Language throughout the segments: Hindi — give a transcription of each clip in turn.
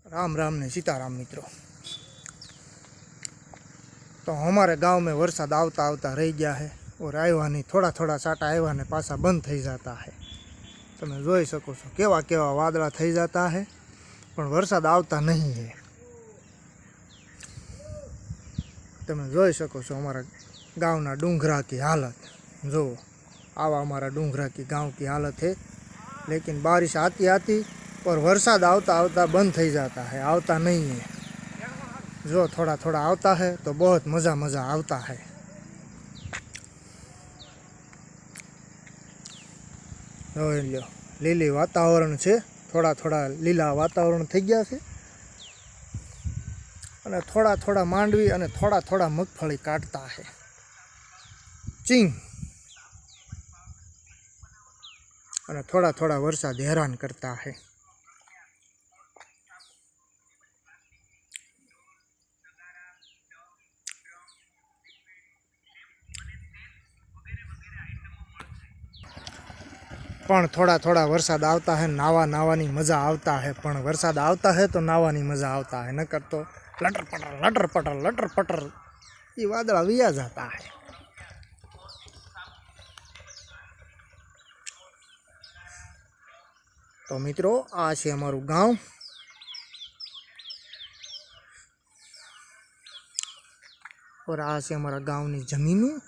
राम राम ने सीताराम मित्रों। तो हमारे गांव में वरसाद आवता आवता रही गया है और आया नहीं, थोड़ा थोड़ा साटा आया ने पासा बंद थी जाता है। तमे जोई सको छो केवा केवा वादळा थी जाता है पण वरसाद आवता नहीं है। तमे जोई सको छो अमारा गाँवना डूंगरा की हालत जो आवा अमारा डूंगरा की गाँव की हालत है। लेकिन बारिश आती आती और वरसाद आवता आवता बंद थी जाता है, आवता नहीं है। जो थोड़ा थोड़ा आता है तो बहुत मज़ा मज़ा आता है। लो लीली वातावरण से थोड़ा थोड़ा लीला वातावरण थी गया है और थोड़ा थोड़ा मांडवी और थोड़ा थोड़ा मगफળી काटता है। चिंग और थोड़ा थोड़ा वरसाद हैरान करता है। पण थोड़ा थोड़ा वरसाद आता है, नावा नावानी मजा आवता है। पण वरसाद आवता है तो नावानी मजा आवता है, नकर तो लटर पटर ये वादळा विया जाता है। तो मित्रों आ छे अमारू गाँव और आ छे अमारा गाँवनी जमीनों।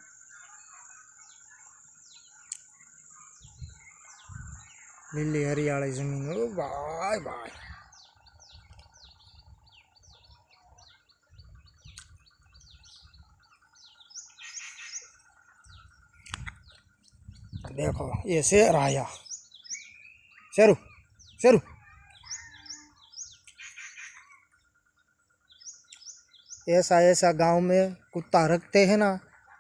लीली हरियाળી जमीन भाई भाई। देखो ये शेर आया, शेरू शेरू। ऐसा ऐसा गांव में कुत्ता रखते हैं ना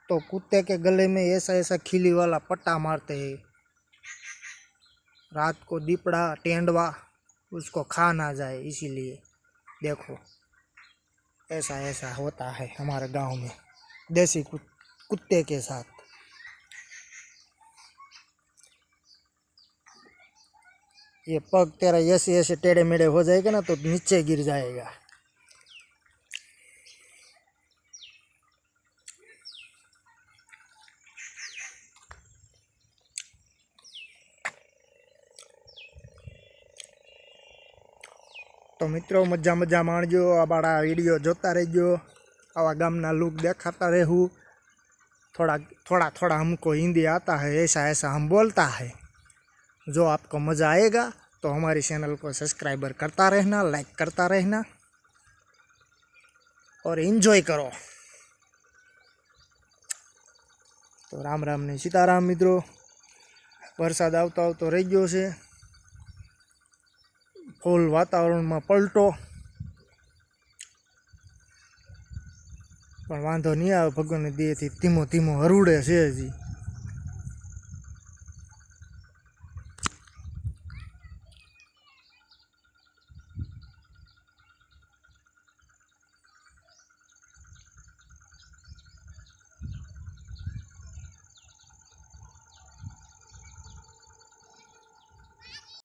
तो कुत्ते के गले में ऐसा ऐसा खिली वाला पट्टा मारते हैं। रात को दीपड़ा टेंडवा उसको खा ना जाए, इसीलिए देखो ऐसा ऐसा होता है हमारे गांव में देसी कुत्ते के साथ। ये पग तेरा ऐसे ऐसे टेढ़े मेढ़े हो जाएगा ना तो नीचे गिर जाएगा। तो मित्रों मजा मजा माणजो, आ बड़ा वीडियो जोता रहो, आवा गामना लुक देखाता रहूँ। थोड़ा थोड़ा थोड़ा हमको हिंदी आता है, ऐसा ऐसा हम बोलता है। जो आपको मज़ा आएगा तो हमारी चैनल को सब्सक्राइबर करता रहना, लाइक करता रहना और एंजॉय करो। तो राम राम ने सीताराम मित्रों। वरसाद आवतो आवतो रही गयो छे, फूल वातावरण में पलटो पण वांधो नहीं आवे। भगवान दया थी धीमो धीमो हरूड़े छे हजी।